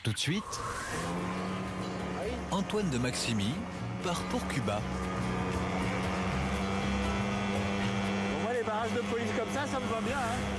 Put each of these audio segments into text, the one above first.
Tout de suite, Antoine de Maximi part pour Cuba. Bon, moi, les barrages de police comme ça me va bien, hein.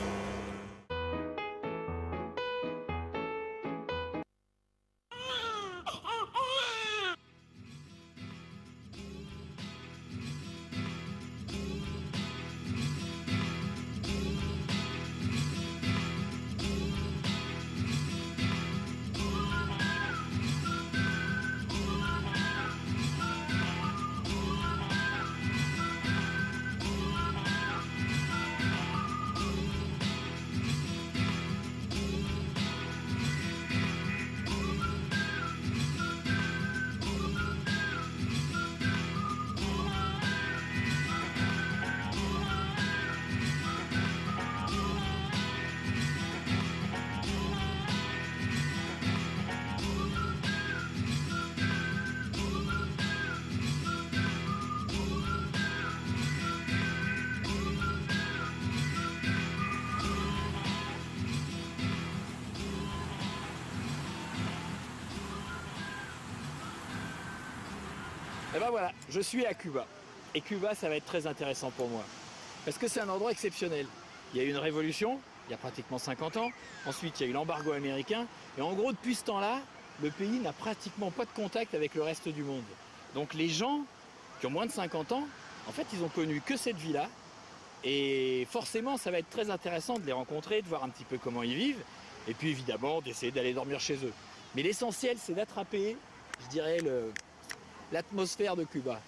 Et ben voilà, je suis à Cuba. Et Cuba, ça va être très intéressant pour moi. Parce que c'est un endroit exceptionnel. Il y a eu une révolution, il y a pratiquement 50 ans. Ensuite, il y a eu l'embargo américain. Et en gros, depuis ce temps-là, le pays n'a pratiquement pas de contact avec le reste du monde. Donc les gens qui ont moins de 50 ans, en fait, ils ont connu que cette vie-là. Et forcément, ça va être très intéressant de les rencontrer, de voir un petit peu comment ils vivent. Et puis évidemment, d'essayer d'aller dormir chez eux. Mais l'essentiel, c'est d'attraper, je dirais, l'atmosphère de Cuba.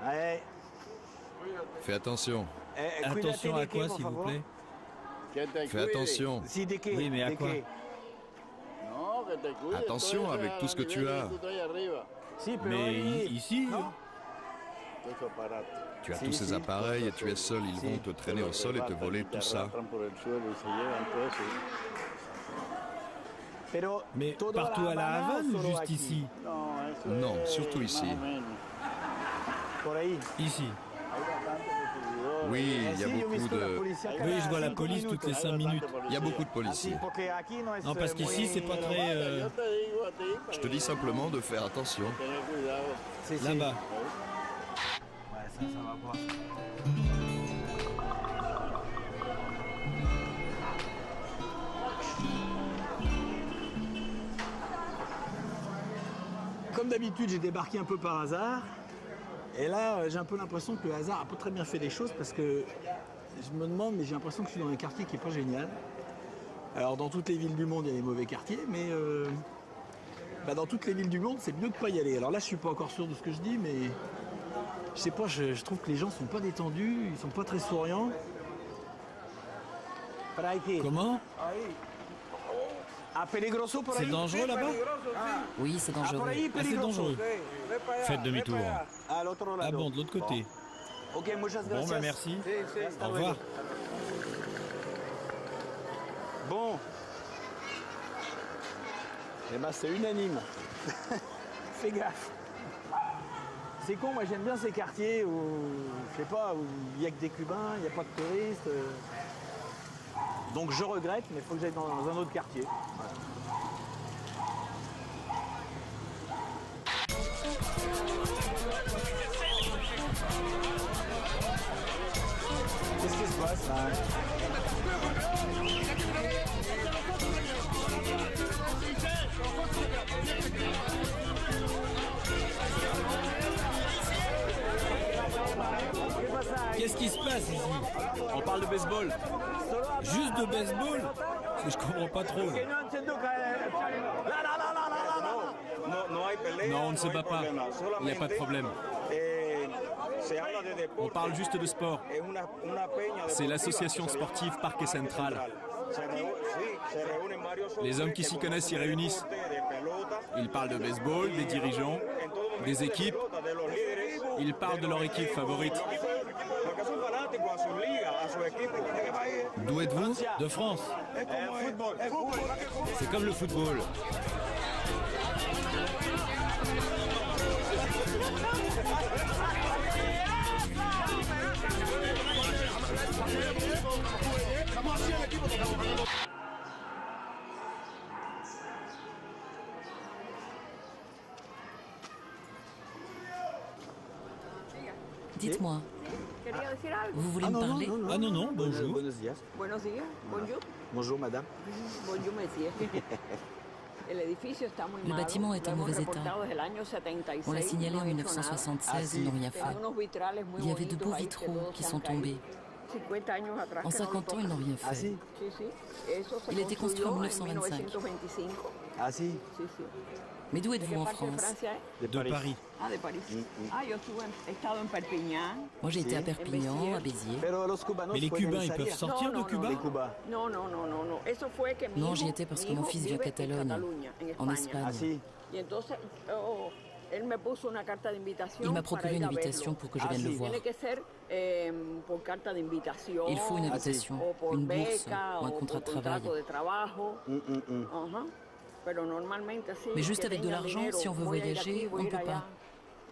Ouais. Fais attention. Attention à quoi, s'il vous plaît? Fais attention. Oui, mais à quoi? Attention avec tout ce que tu as. Mais ici, Tu as tous ces appareils et tu es seul. Ils vont te traîner au sol et te voler tout ça. mais partout à la Havane ou juste ici? Non, surtout ici. Ici. Oui, il y a beaucoup de... Oui, je vois la police toutes les 5 minutes. Il y a beaucoup de policiers. Non, parce qu'ici, c'est pas très... Je te dis simplement de faire attention. Là-bas. Ouais, ça va pas. Comme d'habitude, j'ai débarqué un peu par hasard. Et là, j'ai un peu l'impression que le hasard a pas très bien fait les choses parce que je me demande, mais j'ai l'impression que je suis dans un quartier qui est pas génial. Alors, dans toutes les villes du monde, il y a des mauvais quartiers, mais dans toutes les villes du monde, c'est mieux de pas y aller. Alors là, je suis pas encore sûr de ce que je dis, mais je sais pas, je trouve que les gens sont pas détendus, ils sont pas très souriants. Comment? C'est dangereux là-bas? Oui, c'est dangereux. Ah, c'est dangereux. Faites demi-tour. Ah bon, de l'autre côté. Bon, bah merci. Au revoir. Bon. Eh ben, c'est unanime. Fais gaffe. C'est con, moi j'aime bien ces quartiers où, je sais pas, où il n'y a que des Cubains, il n'y a pas de touristes. Donc je regrette, mais il faut que j'aille dans un autre quartier. Voilà. Qu'est-ce qui se passe là? Qu'est-ce qui se passe ici? On parle de baseball. Juste de baseball? Je comprends pas trop. No hay pelea. Non, on ne se bat pas. Il n'y a pas de problème. On parle juste de sport. C'est l'association sportive Parque Central. Les hommes qui s'y connaissent s'y réunissent. Ils parlent de baseball, des dirigeants, des équipes. Ils parlent de leur équipe favorite. D'où êtes-vous? De France. C'est comme le football. Dites-moi, vous voulez me parler? Ah non, non, bonjour. Buenos días. Buenos días, bonjour. Bonjour, madame. Bonjour, monsieur. Le bâtiment est en mauvais état. On l'a signalé en 1976, ils n'ont rien fait. Il y avait de beaux vitraux qui sont tombés. En 50 ans, ils n'ont rien fait. Il a été construit en 1925. Ah si. Mais d'où êtes-vous en France? De Paris. Moi, j'ai été à Perpignan, à Béziers. Mais les Cubains, ils peuvent sortir de Cuba? Non, j'y étais parce que mon fils vient de Catalogne, en Espagne. Ah si. Il m'a procuré une invitation pour que je vienne le voir. Il faut une invitation, une bourse ou un contrat de travail. Mais juste avec de l'argent, si on veut voyager, on ne peut pas.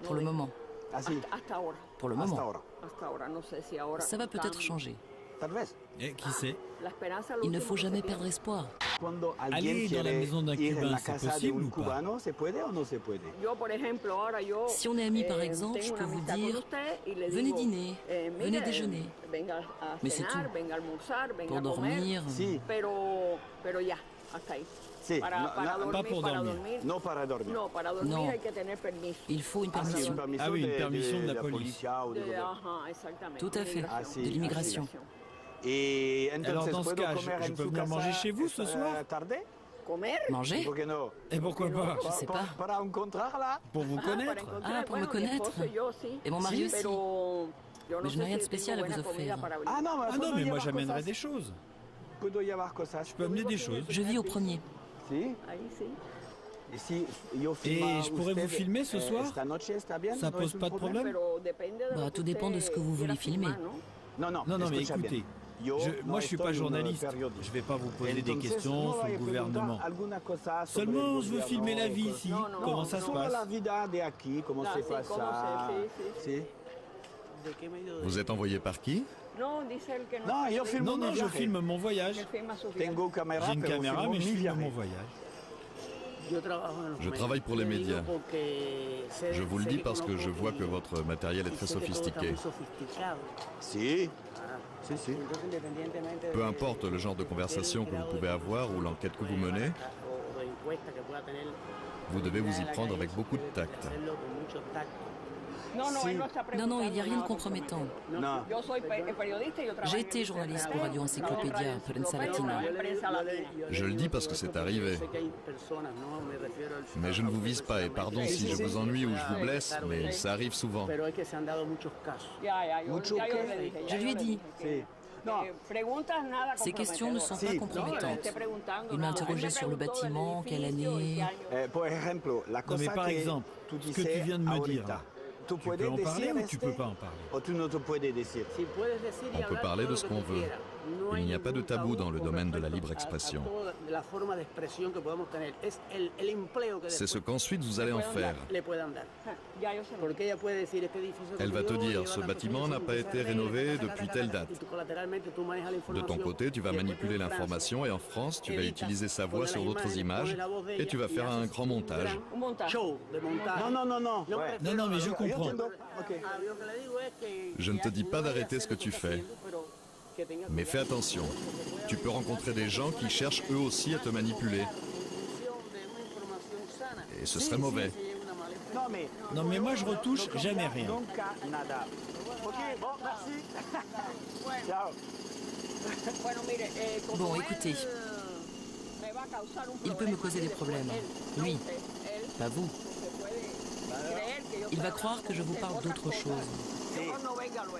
Pour le moment. Ah si. Pour le moment. Ça va peut-être changer. Et qui sait? Il ne faut jamais perdre espoir. Aller dans la maison d'un Cubain, c'est possible ou pas? Si on est amis par exemple, je peux vous dire, venez dîner, venez déjeuner. Mais c'est tout. Pour dormir... Si. Pas pour dormir. Non, para dormir. Non. Il faut une permission. Ah oui, une permission de la police. Tout à fait. De l'immigration. Alors dans ce cas, je peux venir manger chez vous ce soir? Manger? Et pourquoi pas? Je sais pas. Pour vous connaître? Ah, pour me connaître? Et mon mari aussi. Mais je n'ai rien de spécial à vous offrir. Ah non, mais moi j'amènerai des choses. Je peux amener des choses. Je vis au premier. Et je pourrais vous filmer ce soir? Ça pose pas de problème? Bah, tout dépend de ce que vous voulez filmer. Non, mais écoutez, moi je suis pas journaliste. Je vais pas vous poser des questions sur le gouvernement. Seulement, je veux filmer la vie ici. Comment ça se passe? Vous êtes envoyé par qui? Non, je filme mon voyage. J'ai une caméra, mais je filme mon voyage. Je travaille pour les médias. Je vous le dis parce que je vois que votre matériel est très sophistiqué. Si. Peu importe le genre de conversation que vous pouvez avoir ou l'enquête que vous menez, vous devez vous y prendre avec beaucoup de tact. Non, il n'y a rien de compromettant. Non. J'ai été journaliste pour Radio Encyclopédia, Prensa Latina. Je le dis parce que c'est arrivé. Mais je ne vous vise pas et pardon si je vous ennuie ou je vous blesse, mais ça arrive souvent. Je lui ai dit. Ces questions ne sont pas compromettantes. Il m'a interrogé sur le bâtiment, quelle année... Non mais par exemple, ce que tu viens de me dire, là, tu peux en parler ou tu peux pas en parler? On peut parler de ce qu'on veut. Il n'y a pas de tabou dans le domaine de la libre expression. C'est ce qu'ensuite vous allez en faire. Elle va te dire, ce bâtiment n'a pas été rénové depuis telle date. De ton côté, tu vas manipuler l'information et en France, tu vas utiliser sa voix sur d'autres images et tu vas faire un grand montage. Non, mais je comprends. Je ne te dis pas d'arrêter ce que tu fais. Mais fais attention, tu peux rencontrer des gens qui cherchent eux aussi à te manipuler. Et ce serait mauvais. Non mais moi je retouche jamais rien. Bon, écoutez. Il peut me causer des problèmes. Lui, pas vous. Il va croire que je vous parle d'autre chose.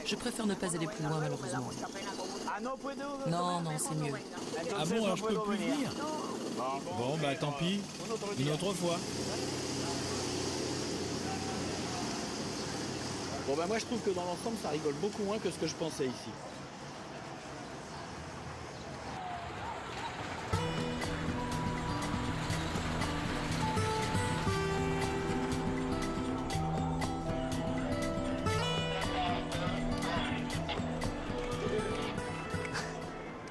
Je préfère ne pas aller plus loin, malheureusement. Non, non, c'est mieux. Ah bon, alors je peux plus venir? Bon, bah tant pis. Une autre fois. Bon bah moi je trouve que dans l'ensemble ça rigole beaucoup moins que ce que je pensais ici.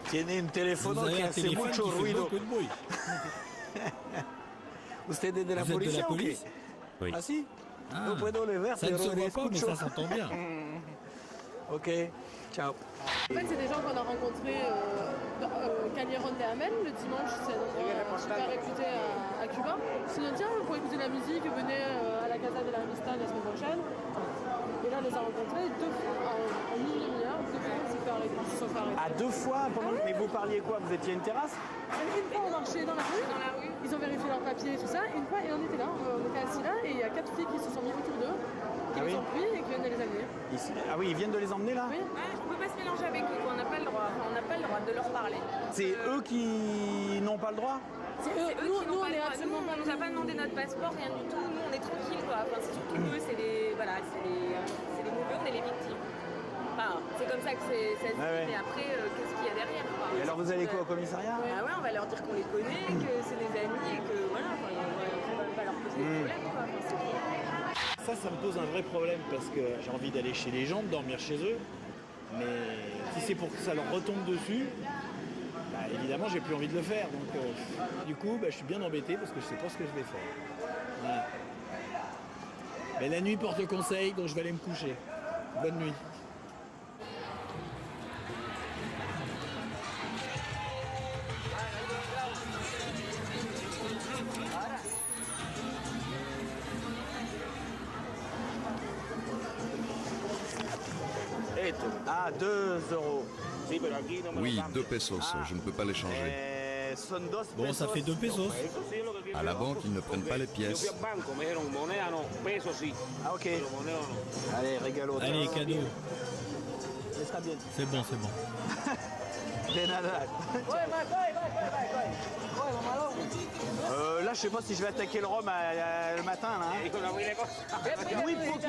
Tiene un teléfono que hace mucho ruido. Beaucoup de bruit. Usted es de la Vous êtes de policía la o qué? police? Oui. Ah si? Ah, No puedo le ver, ça ne pero se le voit pas, mais escucho. ça s'entend bien. Ok, ciao. En fait, c'est des gens qu'on a rencontrés Callejon de Amel le dimanche, c'est un endroit super réputé à Cuba. Ils se sont dit, tiens, pour écouter de la musique, venez à la Casa de la Amistad la semaine prochaine. Et là, on les a rencontrés deux fois, en une demi-heure, deux fois, ils se sont fait arrêter. À deux fois pendant... Mais vous parliez quoi? Vous étiez à une terrasse? Une fois, on marchait dans la rue, ils ont vérifié leurs papiers et tout ça. Une fois, et on était là, on était assis là, et il y a 4 filles qui se sont mis autour d'eux, qui les ont pris et qui viennent de les amener. Ah oui, ils viennent de les emmener là? Oui. On peut pas se mélanger avec eux, on n'a pas le droit. On n'a pas le droit de leur parler. C'est eux qui n'ont pas le droit? C'est eux, Eux nous, qui n'ont on pas le est droit. absolument Nous, pas on nous a pas demandé notre passeport, rien du tout. Nous, on est tranquille, quoi. Enfin, c'est surtout eux, c'est les mauvais, on est les victimes. Enfin, c'est comme ça que ça se dit, mais après, qu'est-ce qu'il y a derrière, quoi. Et alors vous allez quoi au commissariat? Ah ouais, on va leur dire qu'on les connaît, que c'est des amis et que voilà, enfin, on va pas leur poser de problème, quoi. Enfin, c'est tout. Ça me pose un vrai problème parce que j'ai envie d'aller chez les gens, de dormir chez eux. Mais si c'est pour que ça leur retombe dessus, bah, évidemment j'ai plus envie de le faire. Donc du coup bah, je suis bien embêté parce que je sais pas ce que je vais faire. Voilà. Mais la nuit porte conseil, donc je vais aller me coucher. Bonne nuit. Ah, 2 euros. Oui, 2 pesos, je ne peux pas les changer. Bon, ça fait 2 pesos. À la banque, ils ne prennent pas les pièces. Ah ok. Allez, régalo. Allez, cadeau. C'est bon, c'est bon. De nada. Là, je sais pas si je vais attaquer le rhum le matin. Là, hein.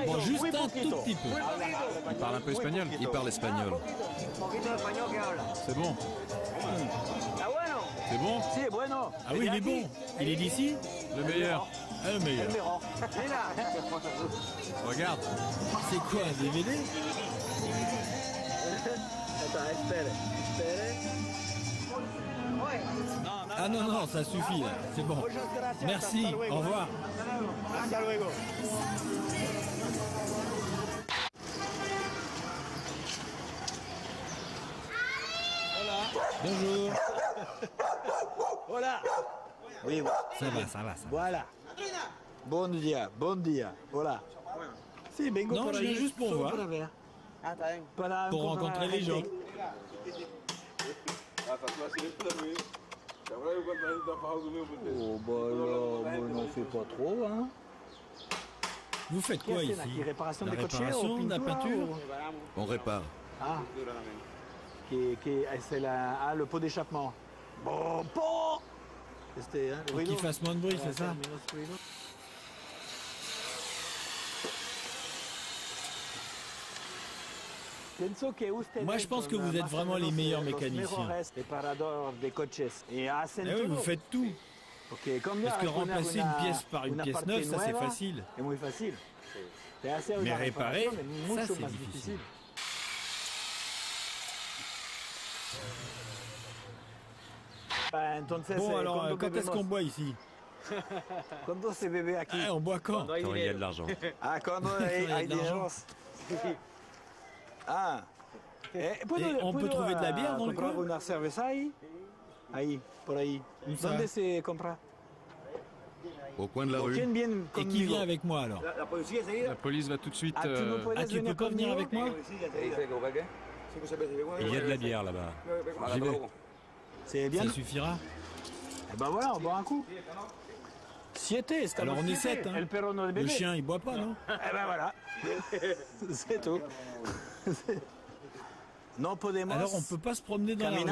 Bon, juste un tout petit peu. Il parle un peu espagnol? Il parle espagnol. C'est bon. C'est bon? Si, bueno. Ah oui, il est bon. Il est d'ici? Le meilleur. Ah, le meilleur. Regarde. C'est quoi, un DVD? Ah non, non, ça suffit là, c'est bon. Merci, au revoir. Hasta luego. Bonjour. Voilà. Oui, Ça va, ça va, ça va. voilà. Bon dia, bon dia. Voilà. Si, vengo Non, por je ahí viens juste pour solo voir. para ver. Para Pour encontrar rencontrer a les gente. gens. Oh, bah là, n'en fais pas trop, hein. Vous faites quoi ici? La réparation La des cochers réparation, ou de la pintura, peinture? ou- On répare. Ah. C'est le pot d'échappement. Bon, pot. C'était, hein, le Pour ruido. qu'il fasse moins de bruit, c'est ça? Moi, je pense que vous êtes vraiment les meilleurs mécaniciens. Eh oui, vous faites tout. Parce que remplacer une pièce par une pièce neuve, ça c'est facile. Mais réparer, ça c'est difficile. Bon, alors, quand est-ce qu'on boit ici? Ah, on boit quand? Quand il y a de l'argent. Ah, quand il y a de l'argent. Ah. Et on peut trouver de la bière dans le coin? Una cerveza ahí? Ahí, por ahí. Où ça? ¿Dónde se compra? Au coin de la rue. ¿Quién viene Et qui conmigo? vient avec moi alors? La police va tout de suite. Ah, tu no puedes Ah, tu venir peux pas venir conmigo? avec moi? Il y a de la bière là-bas. J'y vais. C'est bien. Ça suffira? Eh ben voilà, on boit un coup. Alors on est 7, hein. Le chien, il boit pas, non? Eh ben voilà. C'est tout. Alors on peut pas se promener dans la rue.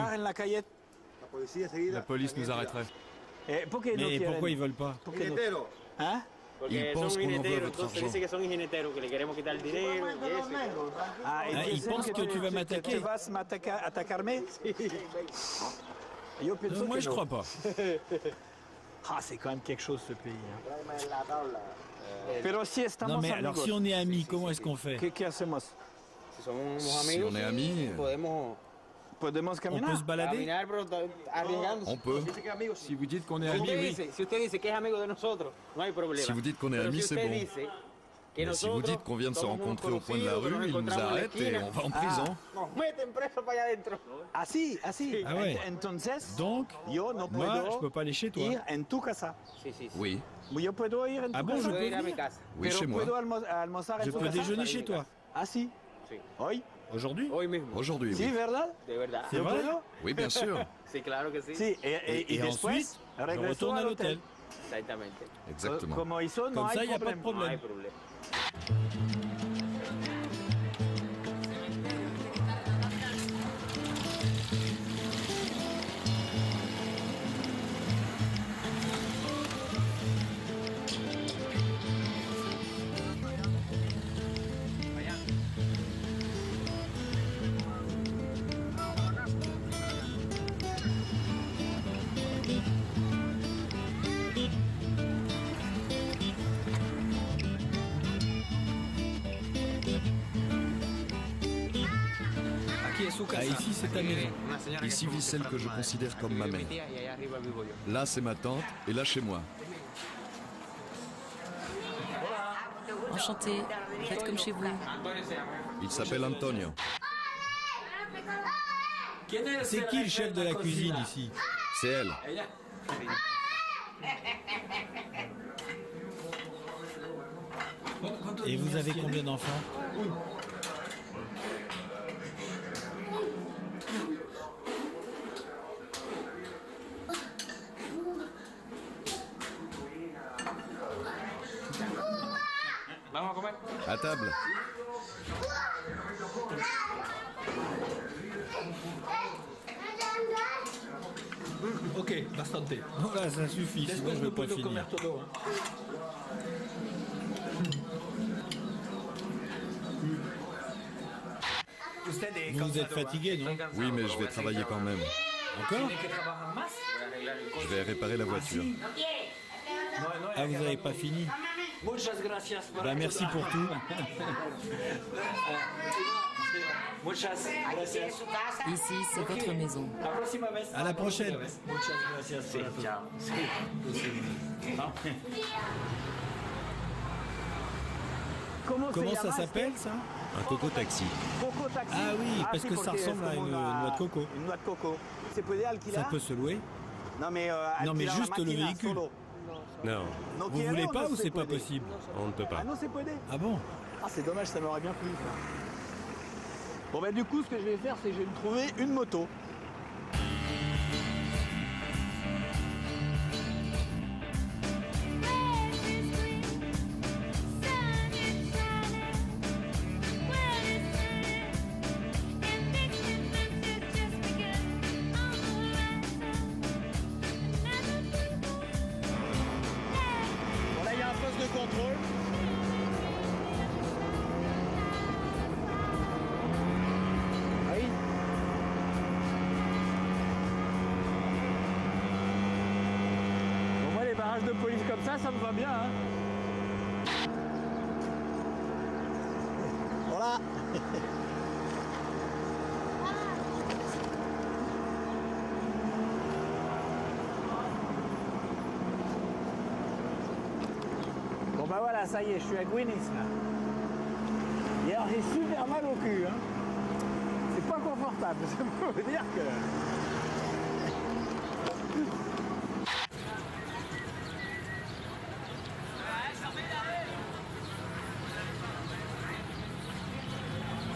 La police nous arrêterait. Mais pourquoi ils veulent pas? Hein? Ils pensent qu'on en veut votre argent. Ils pensent que tu vas m'attaquer. Moi je crois pas. Ah, c'est quand même quelque chose ce pays. Non mais alors si on est amis, comment est-ce qu'on fait? Si on est amis, On peut se balader? on peut. Si vous dites qu'on est amis, oui. Si vous dites qu'on est amis, c'est bon. Mais si vous dites qu'on vient de se rencontrer au coin de la rue, ils nous arrêtent et on va en prison. Ah ouais. Donc, moi je peux pas aller chez toi. Oui. Ah bon, je peux venir? Oui, chez moi. Je peux déjeuner chez toi? Aujourd'hui? Aujourd'hui, oui. C'est vrai? Oui, bien sûr. Et ensuite, je retourne à l'hôtel. Exactement. Comme ça, il n'y a pas de problème. Ah, ici, c'est ta maison. Ici vit celle que je considère comme ma mère. Là, c'est ma tante, et là, chez moi. Enchanté, faites comme chez vous. Il s'appelle Antonio. C'est qui le chef de la cuisine ici? C'est elle. Et vous avez combien d'enfants? À table. Ok, bastante. Voilà, ça suffit, sinon je ne vais pas finir. Vous êtes fatigué, non? Oui, mais je vais travailler quand même. Encore? Je vais réparer la voiture. Ah, vous n'avez pas fini? Ben, merci pour tout. Ici, c'est votre maison. À la prochaine. Comment ça s'appelle, ça? Un coco taxi. Ah oui, parce que ça ressemble à une noix de coco. Une noix de coco. Ça peut se louer? Non, mais juste le véhicule. Non, Vous voulez pas ou c'est pas possible? on ne peut pas. Ah bon? Ah, c'est dommage, ça m'aurait bien plu. Ça. Bon, bah, du coup, ce que je vais faire, c'est que je vais me trouver une moto. Bon, là, il y a un poste de contrôle. De police comme ça me va bien. Hein. Voilà. Bon bah voilà, ça y est, je suis à Gwynnis là. Et alors j'ai super mal au cul. Hein. C'est pas confortable, ça veut dire que...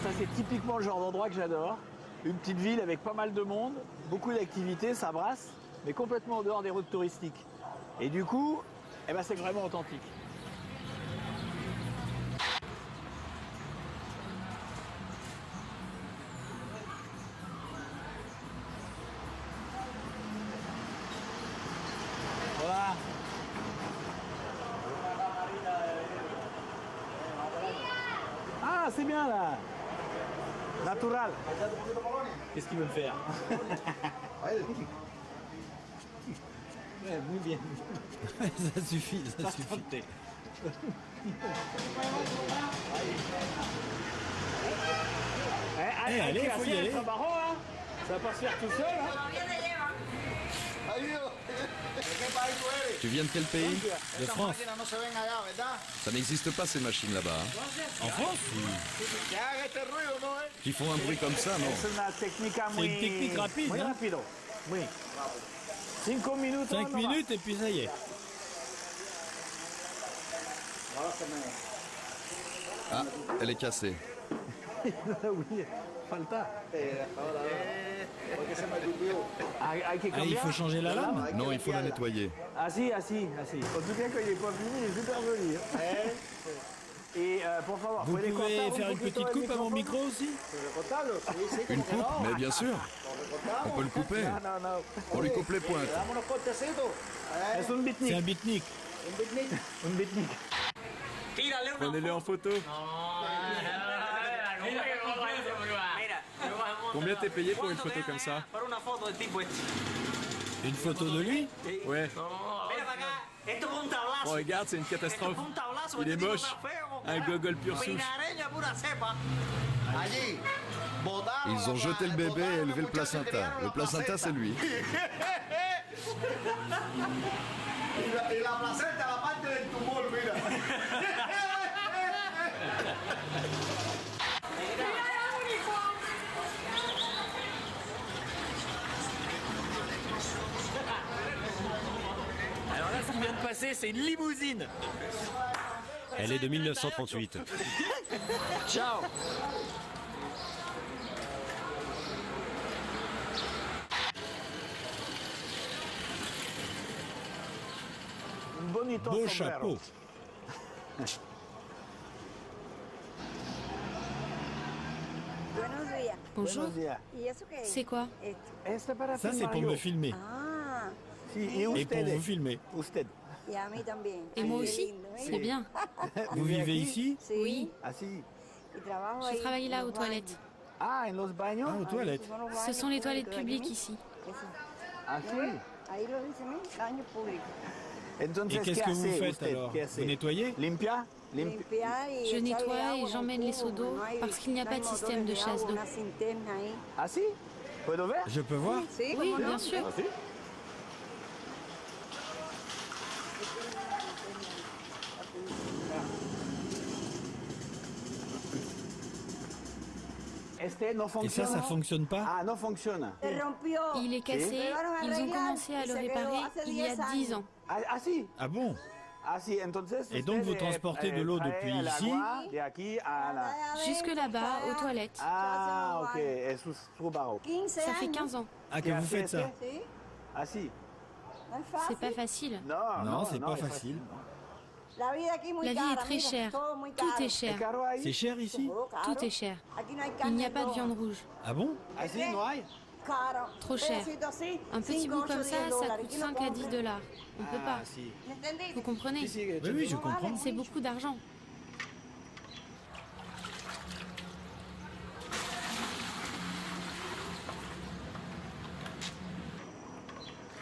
Ça, c'est typiquement le genre d'endroit que j'adore. Une petite ville avec pas mal de monde, beaucoup d'activités, ça brasse, mais complètement en dehors des routes touristiques. Et du coup, eh ben c'est vraiment authentique. Voilà. Ah, c'est bien là. Natural. Qu'est-ce qu'il veut me faire? Ouais, muy bien. Ça suffit, ça suffit. Allez, faut y aller. Ça va pas se faire tout seul. Hein. Tu viens de quel pays? De France. Ça n'existe pas ces machines là-bas. Hein. En France? Qui font un bruit comme ça, non? C'est une technique rapide. Muy hein. rápido. Oui. 5 minutes. 5 minutes et puis ça y est. Ah, elle est cassée. Oui, falta. Ah, il faut changer la lame? Non, il faut la nettoyer. Así. En tout cas, quand il n'est pas fini, il est super joli. Et pour favor, Vous pouvez faire une petite coupe à mon micro aussi? Une coupe? Mais bien sûr. On peut le couper. On lui coupe les pointes. C'est un bitnik. C'est un beatnik. Un bitnik. Prenez-le en photo. Combien t'es payé pour une photo comme ça? Une photo de lui? Ouais. Oh, regarde, c'est une catastrophe. Il est moche. Un gogol pure souche. Ils ont jeté le bébé et élevé le placenta. Le placenta, c'est lui. Y la placenta, la parte del tumor, mira. Alors là, ce qui vient de passer, c'est une limousine. Elle est de 1938. Ciao. Beau chapeau. Bonjour. C'est quoi? Ça, c'est pour me filmer. Et pour vous filmer. Et moi aussi? C'est bien. Vous vivez ici? Oui. Je Je travaille là aux toilettes. Ah, en los baños. Ah, aux toilettes. Ce sont les toilettes publiques ici. Ah, si. Et qu'est-ce que vous faites alors? Vous nettoyez? Limpia? Je nettoie et j'emmène les seaux d'eau parce qu'il n'y a pas de système de chasse d'eau. Ah si? Puedo ver? Je peux voir? Oui, bien sûr. Ah, si. Et ça fonctionne pas? Ah, non fonctionne. Il est cassé. Ils ont commencé à le réparer il y a 10 ans. Ah si? Ah bon? Ah si, entonces... Et donc vous transportez de l'eau depuis ici? Jusque là-bas, aux toilettes. Ah, ok. Es su barro. Ça fait 15 ans. Ah, que vous faites ça? Ah si. C'est pas facile. Non, c'est pas facile. La vie est très chère. Tout est cher. C'est cher ici? Tout est cher. Il n'y a pas de viande rouge. Ah bon? Ah si, no hay. Trop cher. Un petit bout comme ça, ça coûte 5 à 10 $. On peut pas. Ah si. Vous comprenez? Oui, je comprends. C'est beaucoup d'argent.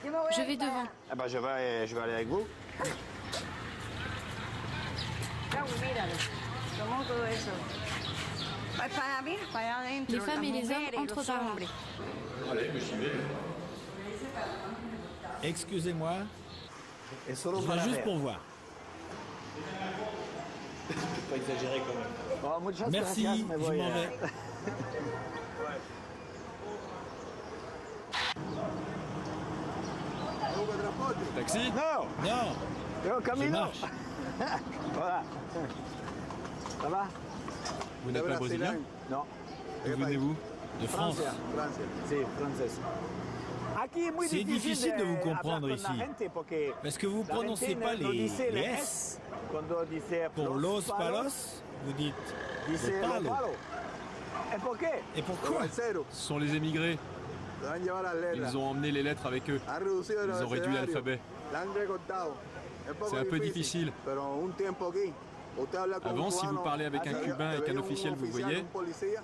Je vais devant. Eh ben, je vais aller avec vous. Les femmes et les hommes entrent par là. Excusez-moi. Je viens juste pour voir. Pas exagéré quand même. Oh, Merci, je m'en vais. Taxi? Non! Non, Yo, je camino! marche. Voilà. Ça va? Vous n'êtes pas brésilien? Non. D'où venez-vous? De France. Si, française. C'est difficile de vous comprendre ici. Parce que vous ne prononcez pas les S. Pour los palos, vous dites le palo. Et pourquoi? Ce sont les émigrés. Ils ont emmené les lettres avec eux. Ils ont réduit l'alphabet. C'est un peu difficile. Avant, si vous parlez avec un Cubain et qu'un officiel vous voyait,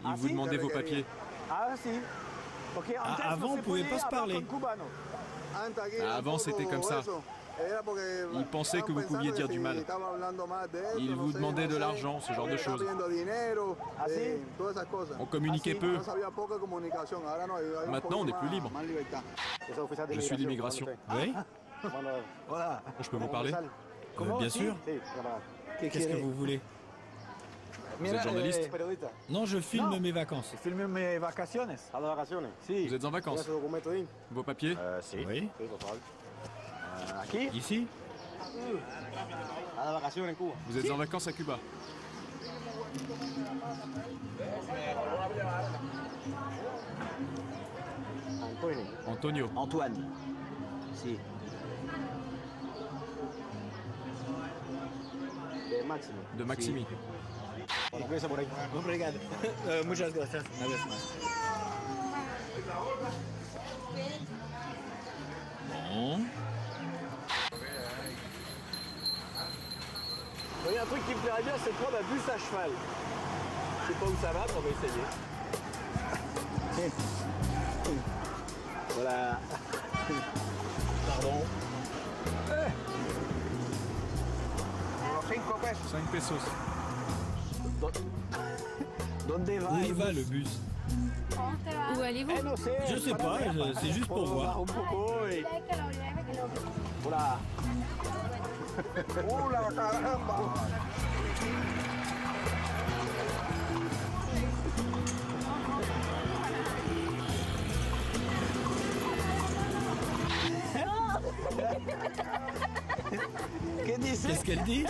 il vous demandait vos papiers. Avant, on ne pouvait pas se parler. Avant, c'était comme ça. Ils pensaient que vous pouviez dire du mal. Ils vous demandaient de l'argent, ce genre de choses. On communiquait peu. Maintenant, on n'est plus libre. Je suis d'immigration. Oui? Je peux vous parler? Bien sûr. Qu'est-ce que vous voulez? Vous êtes journaliste? Non, je filme mes vacances. Vous êtes en vacances? Vos papiers? Oui. Ici? Vous êtes en vacances à Cuba? Antonio. Antoine. Si. De Maximi. Obrigado. Muchas gracias. Una vez más. Bon. Il y a un truc qui me plairait bien, c'est de prendre un bus à cheval. Je sais pas où ça va, mais on va essayer. Voilà. Pardon. 5 pesos. Où il va le bus? Où allez-vous? Je sais pas, c'est juste pour voir. Voilà. ¡la caramba! Qu'est-ce qu'elle dit?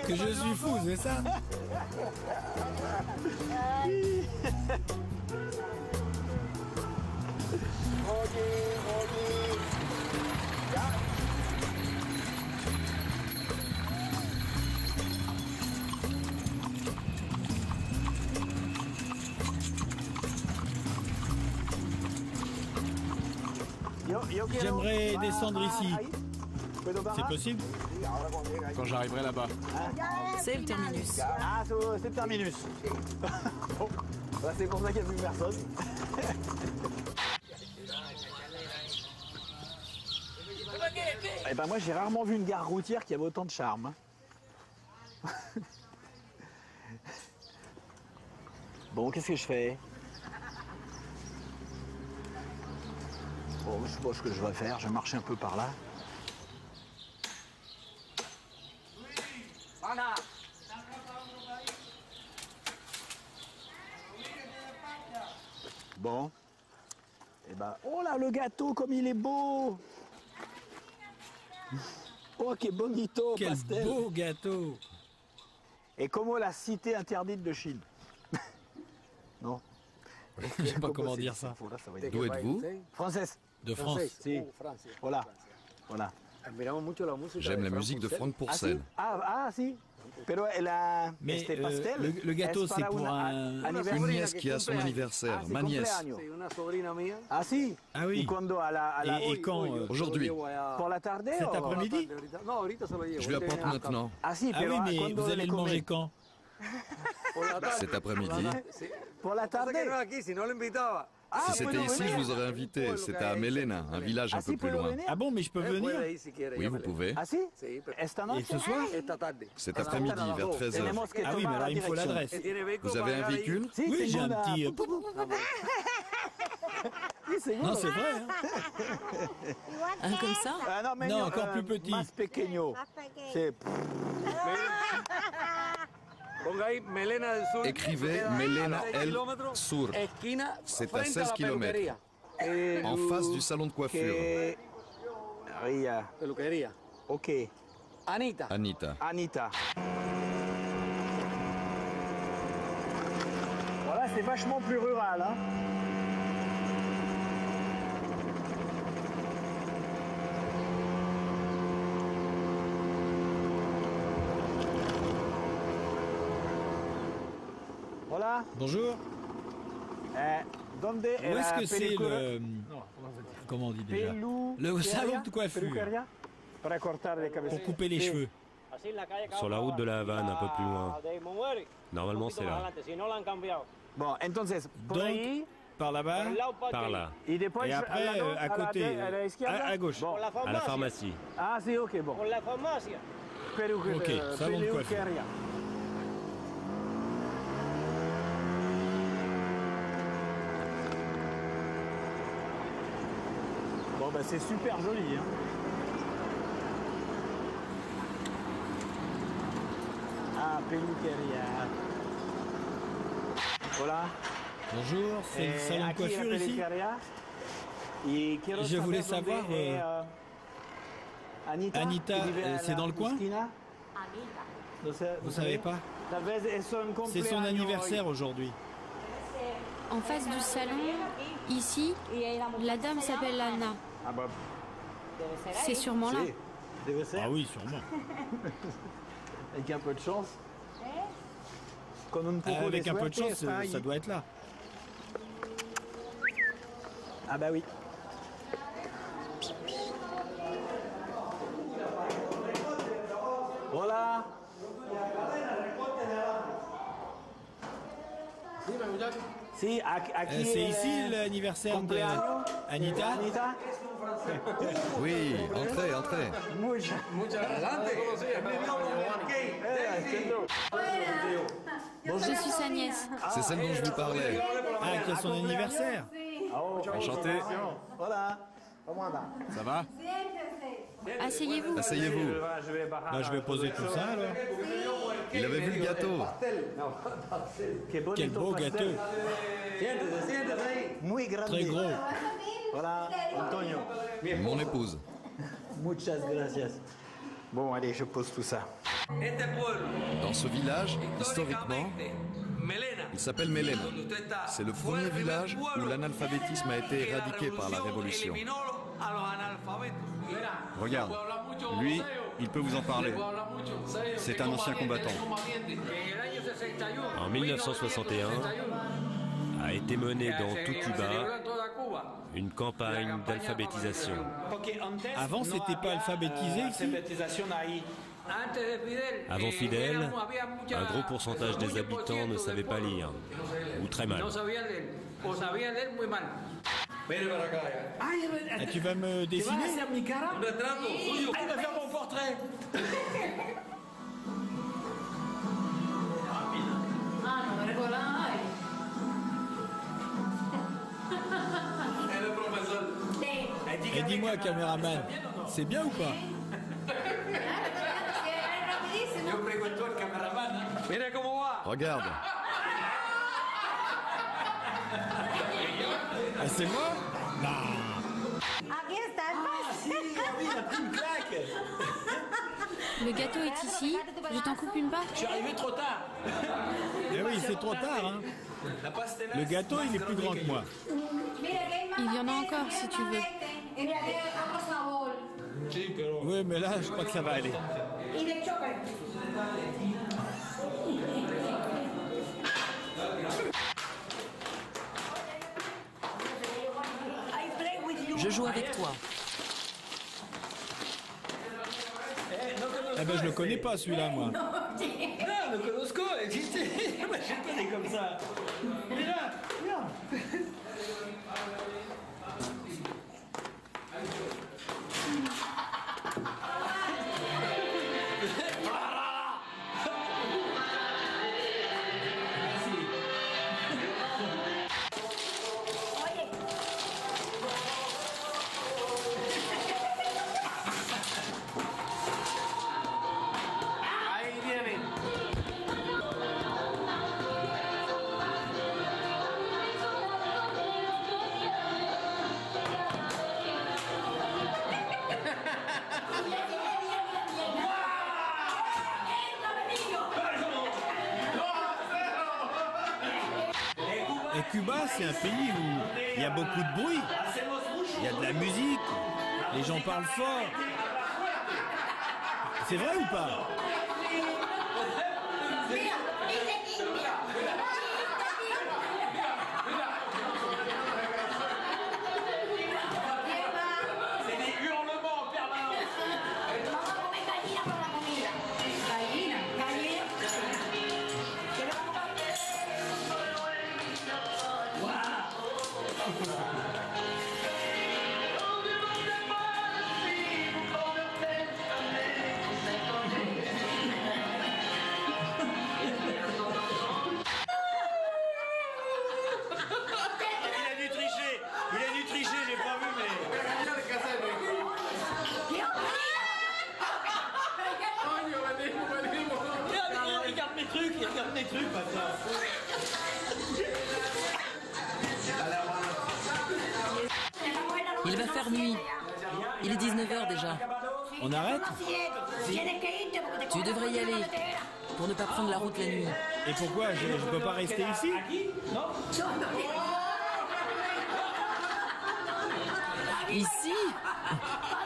Que je suis fou, c'est ça? J'aimerais descendre ici. C'est possible? Quand j'arriverai là-bas. C'est le terminus. Ah, c'est le terminus. Bon, c'est pour ça qu'il n'y a plus personne. Eh ben moi, j'ai rarement vu une gare routière qui avait autant de charme. Bon, qu'est-ce que je fais? Bon, je sais pas ce que je vais faire. Je vais marcher un peu par là. Bon. Eh ben, oh là, le gâteau, comme il est beau! Oh, que bonito, quel pastel! Beau gâteau! Et comme la cité interdite de Chine. Non? Je sais pas comment dire ça. D'où êtes-vous? Française. De France. Si. Voilà. Voilà. J'aime la musique de Franck Pourcel. Ah, si. Pero mais le gâteau, c'est pour une nièce qui a son anniversaire, ma nièce. Ah si? Ah oui. Et quand? Aujourd'hui. Pour la tarde? Cet après-midi? Je lui apporte maintenant. Ah si, ah oui, mais vous allez le manger quand? Cet après-midi. Pour la tarde? Si c'était ici, je vous aurais invité. C'est à Melena, un village un peu plus loin. Ah bon, mais je peux venir? Oui, vous pouvez. Ah si? Et ce soir? Cet après-midi, vers 13h. Ah oui, mais alors il me faut l'adresse. Vous avez un véhicule? Oui, j'ai un petit... Non, c'est vrai. Hein. Un comme ça? Non, encore plus petit. Más pequeño. C'est... Écrivez Melena El Sur. C'est à 16 km. En face du salon de coiffure. Ok. Anita. Voilà, c'est vachement plus rural, hein. Bonjour. Où est-ce que c'est le... Comment on dit déjà? Le salon de coiffure. Pour couper les cheveux. Sur la route de la Havane, un peu plus loin. Normalement, c'est là. Donc, par là-bas? Par là. Et après, à côté, à gauche. À la pharmacie. Ah, c'est ok, bon. Ok, salon de coiffure. Bon, bah c'est super joli, hein. Ah, peluqueria. Voilà. Bonjour, c'est le salon de coiffure ici. Je voulais savoir, Anita, c'est dans le coin? Vous savez pas? C'est son anniversaire aujourd'hui. En face du salon, ici, la dame s'appelle Anna. C'est sûrement là. Ah oui, sûrement. Avec un peu de chance. Avec un peu de chance, ça doit être là. Ah bah oui. Voilà. C'est ici l'anniversaire de Anita? Oui, entrez, entrez. Je suis sa nièce. C'est celle dont je vous parlais. Ah, qui a son anniversaire. Enchanté. Voilà. Ça va? Asseyez-vous. Asseyez-vous. Bah, je vais poser tout ça alors. Il avait vu le gâteau. Quel beau gâteau. Très gros. Voilà, Antonio. Mon épouse. Muchas gracias. Bon, allez, je pose tout ça. Dans ce village, historiquement, il s'appelle Melena. C'est le premier village où l'analphabétisme a été éradiqué par la Révolution. Regarde, lui, il peut vous en parler. C'est un ancien combattant. En 1961, a été menée dans tout Cuba une campagne d'alphabétisation. Avant, c'était pas alphabétisé ici? Avant Fidel, un gros pourcentage des habitants ne savaient pas lire, ou très mal. Ah, tu vas me dessiner? Il va faire mon portrait. Et dis-moi, caméraman, c'est bien ou pas? Regarde. Ah, c'est moi? Non. Le gâteau est ici. Je t'en coupe une part? Je suis arrivé trop tard. Eh oui, c'est trop tard, hein. Le gâteau, il est plus grand que moi. Il y en a encore si tu veux. Oui, mais là, je crois que ça va aller. Je joue avec toi. Eh ben, je le connais pas, celui-là, moi. No, lo conozco, existe. La gente de comme ça. Mira, mira. Et Cuba, c'est un pays où il y a beaucoup de bruit. Il y a de la musique. Les gens parlent fort. C'est vrai ou pas? Il va faire nuit. Il est 19h déjà. On arrête? Tu devrais y aller, pour ne pas prendre la route la nuit. Et pourquoi? Je ne peux pas rester ici? Ici?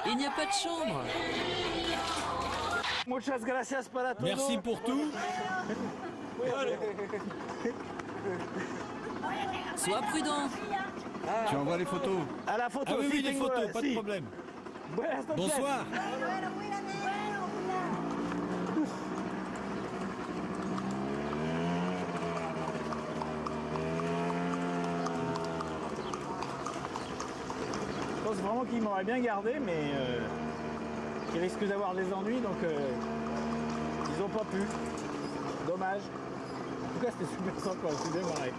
Il n'y a pas de chambre. Merci pour tout. Sois prudent. Tu envoies les photos? À la photo, ah oui, les photos, pas de problème. Bonsoir. Je pense vraiment qu'ils m'auraient bien gardé, mais qu'ils risquent d'avoir des ennuis, donc ils n'ont pas pu. Dommage. En tout cas, c'était super sympa, c'est bien marré.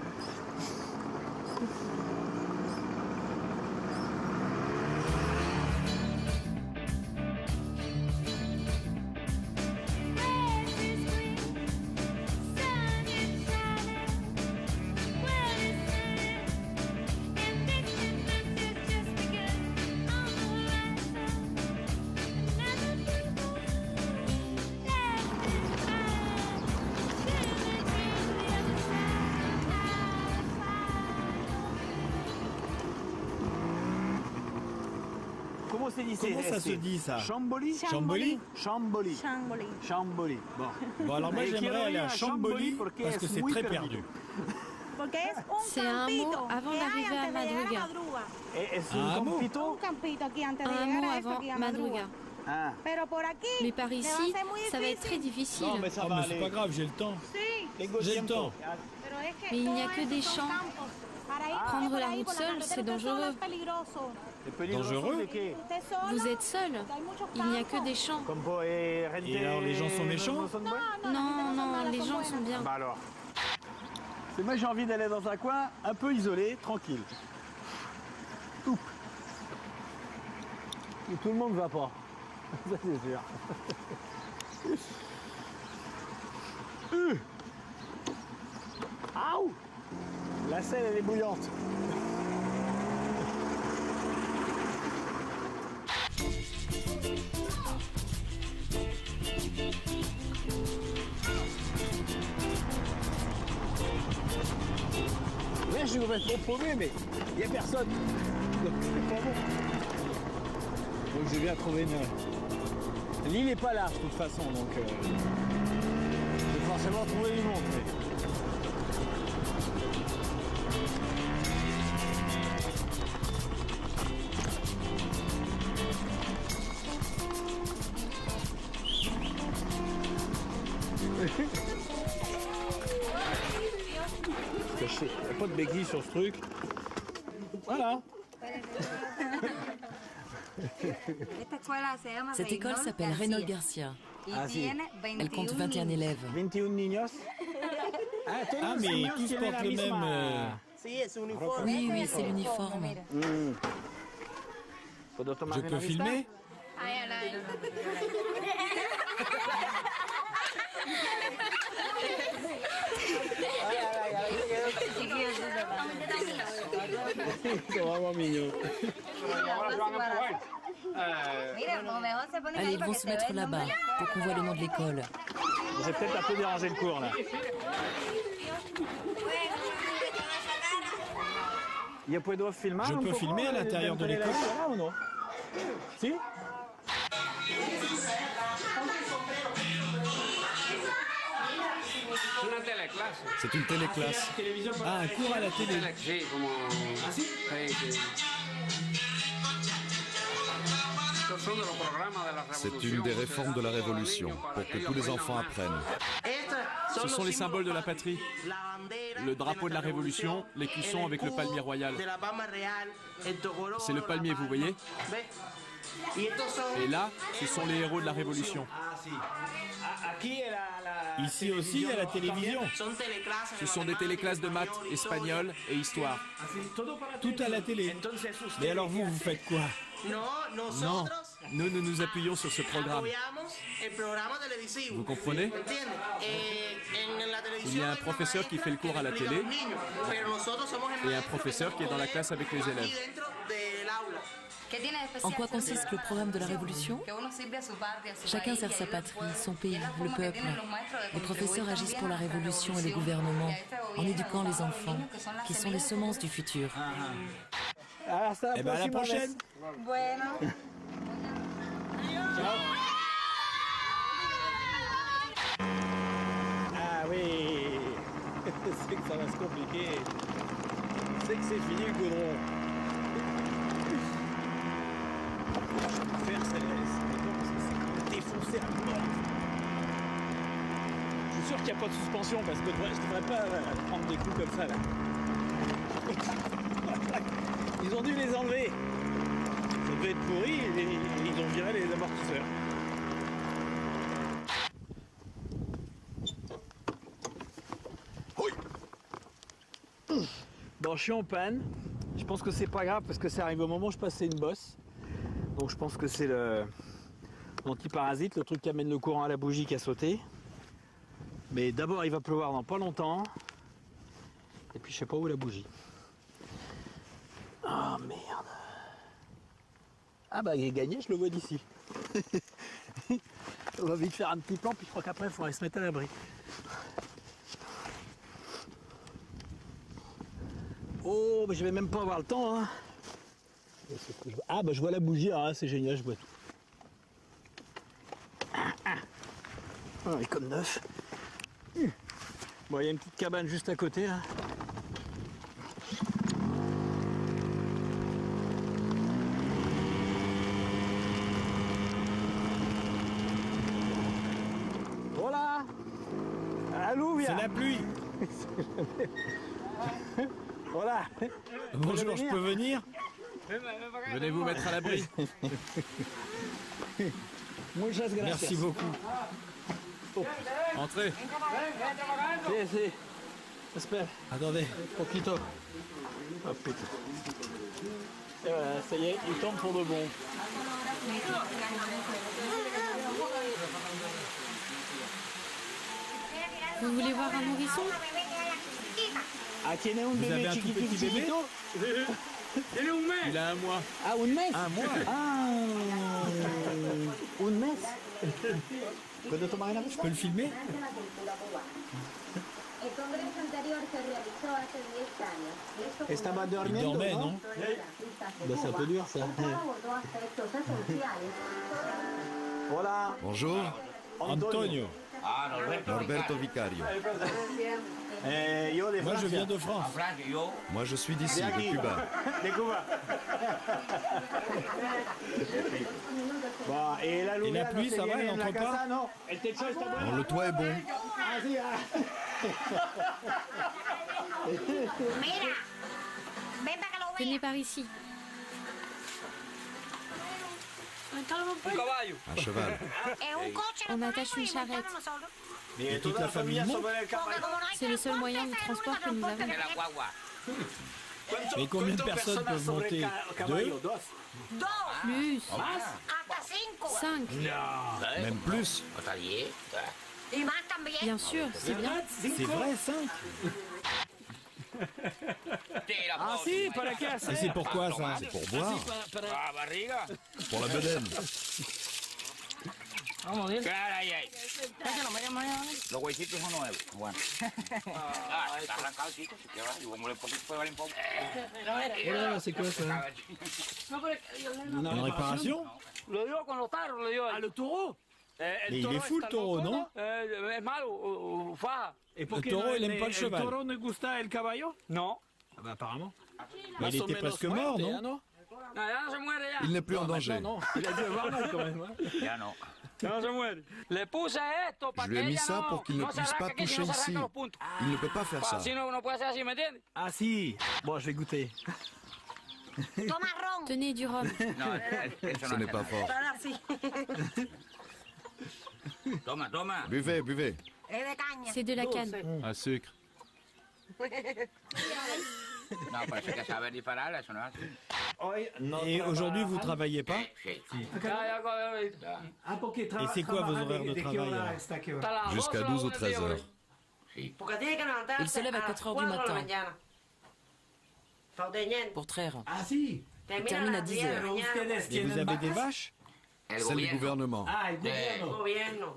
Comment ça se dit ça? Chamboli? Chamboli? Chamboli. Chamboli. Chamboli. Bon, alors moi j'aimerais aller à Chamboli parce que c'est très perdu. C'est un mot avant d'arriver à Madruga. Un mot? Un mot avant Madruga. Ah. Mais par ici, ça va être très difficile. Non, mais ça va, c'est pas grave, j'ai le temps. J'ai le temps. Mais il n'y a que des champs. Prendre la route seule, c'est dangereux. Dangereux? Vous êtes seul. Il n'y a que des champs. Et alors les gens sont méchants? Non, non, les gens sont bien. Bah alors. C'est moi j'ai envie d'aller dans un coin un peu isolé, tranquille. Où tout le monde va pas. Ça c'est sûr. Aouh! La selle elle est bouillante. Là je vais être paumé mais il n'y a personne. Donc c'est pas bon. Donc je viens trouver une... L'île n'est pas là de toute façon donc je vais forcément trouver du monde. Mais... Il n'y a pas de béquille sur ce truc. Voilà. Cette école s'appelle Reynolds Garcia. Ah, si. Elle compte 21 élèves. 21 niños. Ah, mais tous portent le même... Oui, oui, c'est l'uniforme. Je peux filmer? C'est vraiment mignon. Allez, ils vont se mettre là-bas pour qu'on voit le nom de l'école. J'ai peut-être un peu dérangé le cours là. Je peux filmer à l'intérieur de l'école ou non? Si? C'est une téléclasse. Ah, un cours à la télé. C'est une des réformes de la Révolution, pour que tous les enfants apprennent. Ce sont les symboles de la patrie. Le drapeau de la Révolution, l'écusson avec le palmier royal. C'est le palmier, vous voyez? Et là, ce sont les héros de la Révolution. Ici aussi, il y a la télévision. Ce sont des téléclasses de maths, espagnol et histoire. Tout à la télé. Mais alors vous faites quoi? Non, nous nous appuyons sur ce programme. Vous comprenez? Il y a un professeur qui fait le cours à la télé et un professeur qui est dans la classe avec les élèves. En quoi consiste le programme de la Révolution? Chacun sert sa patrie, son pays, le peuple. Les professeurs agissent pour la Révolution et le gouvernement, en éduquant les enfants, qui sont les semences du futur. Eh ben à la prochaine. Ah oui, c'est que ça va se compliquer. C'est que c'est fini le goudron. Faire c'est défoncé à mort. Je suis sûr qu'il n'y a pas de suspension parce que je ne devrais pas prendre des coups comme ça là. Ils ont dû les enlever. Ça devait être pourri et ils ont viré les amortisseurs. Bon, je suis en panne. Je pense que c'est pas grave parce que ça arrive au moment où je passais une bosse. Donc je pense que c'est l'antiparasite, le truc qui amène le courant à la bougie qui a sauté. Mais d'abord il va pleuvoir dans pas longtemps. Et puis je sais pas où est la bougie. Ah oh, merde. Ah bah il est gagné, je le vois d'ici. On va vite faire un petit plan, puis je crois qu'après il faudrait se mettre à l'abri. Oh, mais je vais même pas avoir le temps. Hein. Ah bah je vois la bougie, ah c'est génial, je vois tout. Ah, il est comme neuf. Bon, il y a une petite cabane juste à côté là. Voilà. Allô, viens. C'est la pluie. Voilà. Bonjour, je peux venir? Venez vous mettre à l'abri. Merci beaucoup. Oh. Entrez. Si. Espère. Attendez. Poquito. Oh putain. Et voilà, ça y est, il tombe pour de bon. Vous voulez voir un nourrisson? Ah, tiene un bébé chiquitito. Il a un mois. Ah, un mes? Un mois. Ah, un mes. Je peux le filmer? Estaba dormiendo, il dormait, non? Ben, c'est un peu dur, ça. Voilà. Bonjour. Antonio. Norberto Vicario. Moi, je viens de France. Moi, je suis d'ici, de Cuba. De Cuba. Bon, et la pluie, ça va, elle n'entre pas? Non, le toit est bon. Venez par ici. Un cheval. On attache une charrette. Et toute la famille monte? C'est le seul moyen de transport que nous avons. Mais combien de personnes peuvent monter? 2? Plus. 5. Même plus. Bien sûr, c'est bien. C'est vrai, 5? Ah si, pas la casse. Et c'est pourquoi ça? C'est pour boire. Pour la bedaine. Vamos bien. Déjalo, los huesitos son nuevos. Bueno. Está arrancado, chicos. Si va, y como le puede valer un poco. Voilà, c'est quoi ça? Une réparation? Lo dio con los tarros, lo dio. Ah, le taureau? Mais il est fou le taureau, non? Es malo, faja. Et le taureau, il n'aime pas le cheval. Le taureau ne gusta el caballo? Non. Ah bah apparemment. Mais il était presque mort, non? Il n'est plus en danger. Non, il a dû avoir mal quand même. Ya no. Je lui ai mis ça pour qu'il ne puisse pas toucher ici. Il ne peut pas faire ça. Ah si. Bon, je vais goûter. Tenez du rhum. Ce n'est pas fort. Buvez, buvez. C'est de la canne. Un sucre. Et aujourd'hui, vous travaillez pas? Et c'est quoi vos horaires de travail? Jusqu'à 12 ou 13 heures. Il se lève à 4 heures du matin pour traire. Ah si. Il termine à 10 heures. Et vous avez des vaches? C'est le gouvernement. Ah, le gouvernement.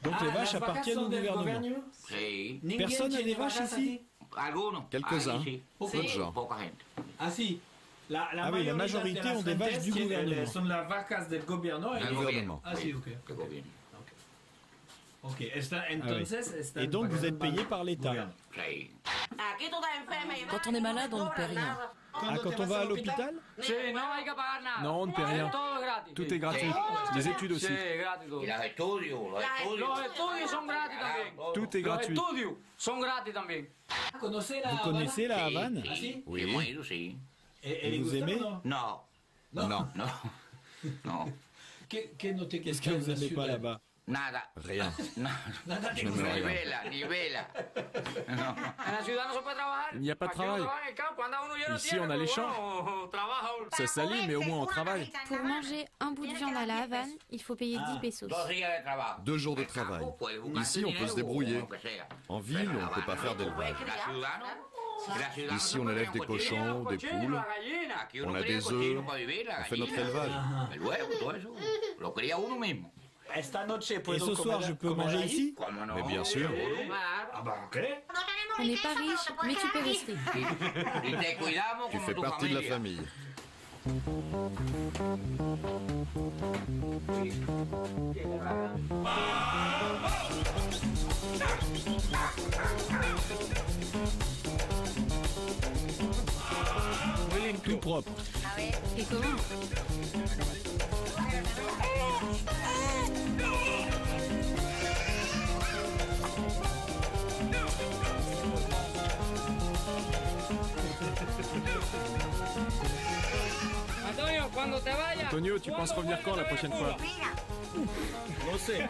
Donc les vaches appartiennent au gouvernement. Personne n'a des vaches ici? Quelques-uns. Peu de gens. Ah si. Ah oui, la majorité ont des vaches du gouvernement. Son las vacas del gobierno. Du gouvernement. Ah si, ok. Ok. Et donc vous êtes payé par l'État. Quand on est malade, on ne paie rien. Ah, quand on va à l'hôpital? Non, on ne paie rien. Tout est gratuit. Les études aussi. Tout est gratuit. Vous connaissez la Havane? Oui. Et vous aimez? Non. Qu'est-ce que vous n'aimez pas là-bas? Rien. Je n'aime rien. Il n'y a pas de travail. Ici, on a les champs. Ça salit, mais au moins on travaille. Pour manger un bout de viande à la Havane, il faut payer 10 pesos. 2 jours de travail. Ici, on peut se débrouiller. En ville, on ne peut pas faire d'élevage. Ici, on élève des cochons, des poules. On a des œufs. On fait notre élevage. Et ce soir, je peux manger ici? Mais bien sûr. On n'est pas riche, mais tu peux rester. Tu fais partie de la famille. Tout propre. Et comment? Antonio, tu penses revenir quand la prochaine fois? Je sais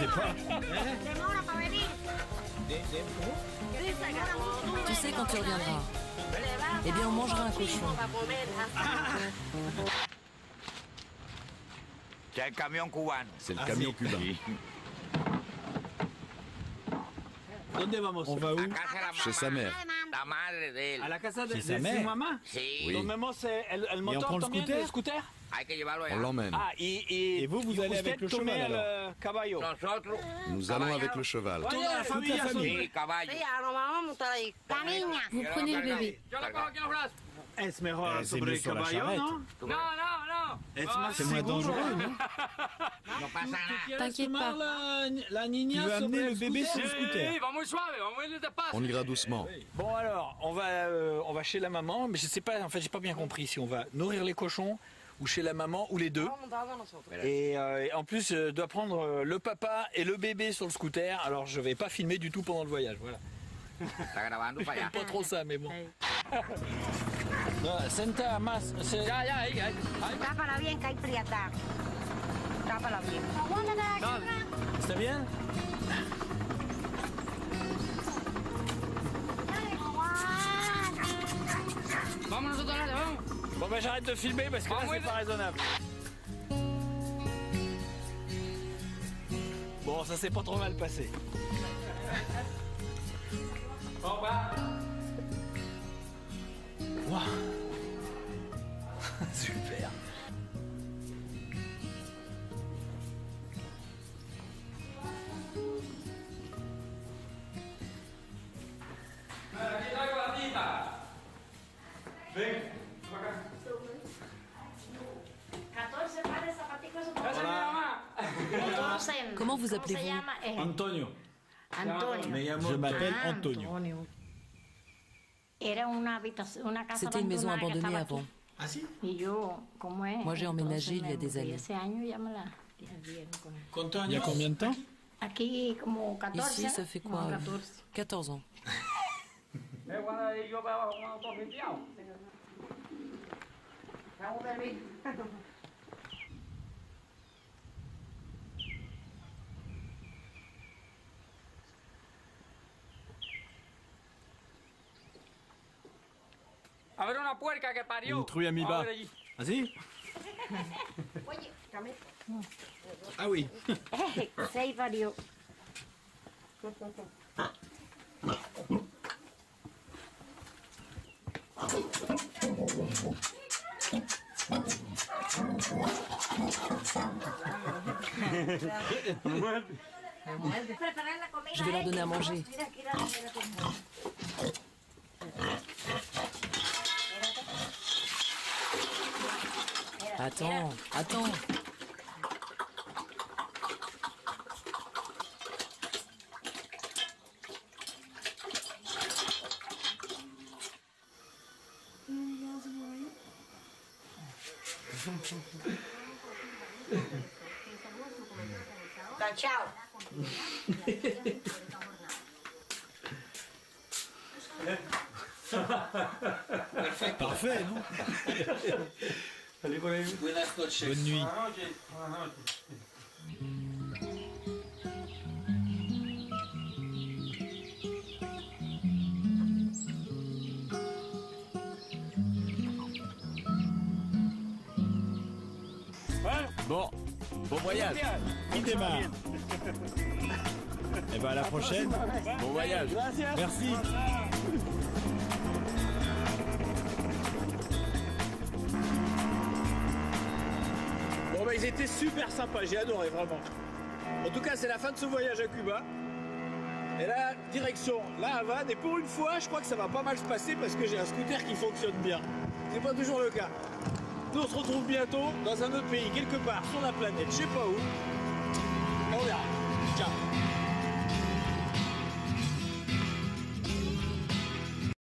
pas. Tu sais quand tu reviendras. Eh bien, on mangera un cochon. C'est le camion cubain. C'est le camion cubain. On va où? Chez sa mère. À la casa de sa mère? Oui. Et on prend le scooter? On l'emmène. Et vous allez avec le cheval alors? Nous allons avec le cheval. Toute la famille. Vous prenez le bébé. C'est mieux sur la charrette. C'est moins dangereux, non? T'inquiète pas. Tu veux amener le bébé sur le scooter? On ira doucement. Bon alors, on va chez la maman, mais je sais pas, en fait j'ai pas bien compris si on va nourrir les cochons ou chez la maman ou les deux. Et en plus je dois prendre le papa et le bébé sur le scooter, alors je vais pas filmer du tout pendant le voyage, voilà. J'aime pas trop ça, mais bon. Senta más. Tápala bien que hay prieta. Tápala bien. ¿Está bien? Vamos nosotros, vamos. Bon ben j'arrête de filmer parce que là c'est pas raisonnable. Bon, ça s'est pas trop mal passé. Au revoir. Wow. Super. Comment vous appelez-vous? Antonio. Antonio. Je m'appelle Antonio. C'était une maison abandonnée avant. Ah si? Moi j'ai emménagé il y a des années. Il y a combien de temps? Ici ça fait quoi? 14 ans. Une truie à mi-bas. Vas-y. Ah oui. Seis parió. Je vais leur donner à manger. Attends, attends. Ciao. Parfait, non? Bonne nuit. Bon, bon voyage. Qui démarre? Et ben à la prochaine. Bon voyage. Merci. Bon bah ils étaient super sympas, j'ai adoré vraiment. En tout cas c'est la fin de ce voyage à Cuba. Et là, direction La Havane. Et pour une fois, je crois que ça va pas mal se passer parce que j'ai un scooter qui fonctionne bien. C'est pas toujours le cas. Nous on se retrouve bientôt dans un autre pays, quelque part sur la planète, je sais pas où.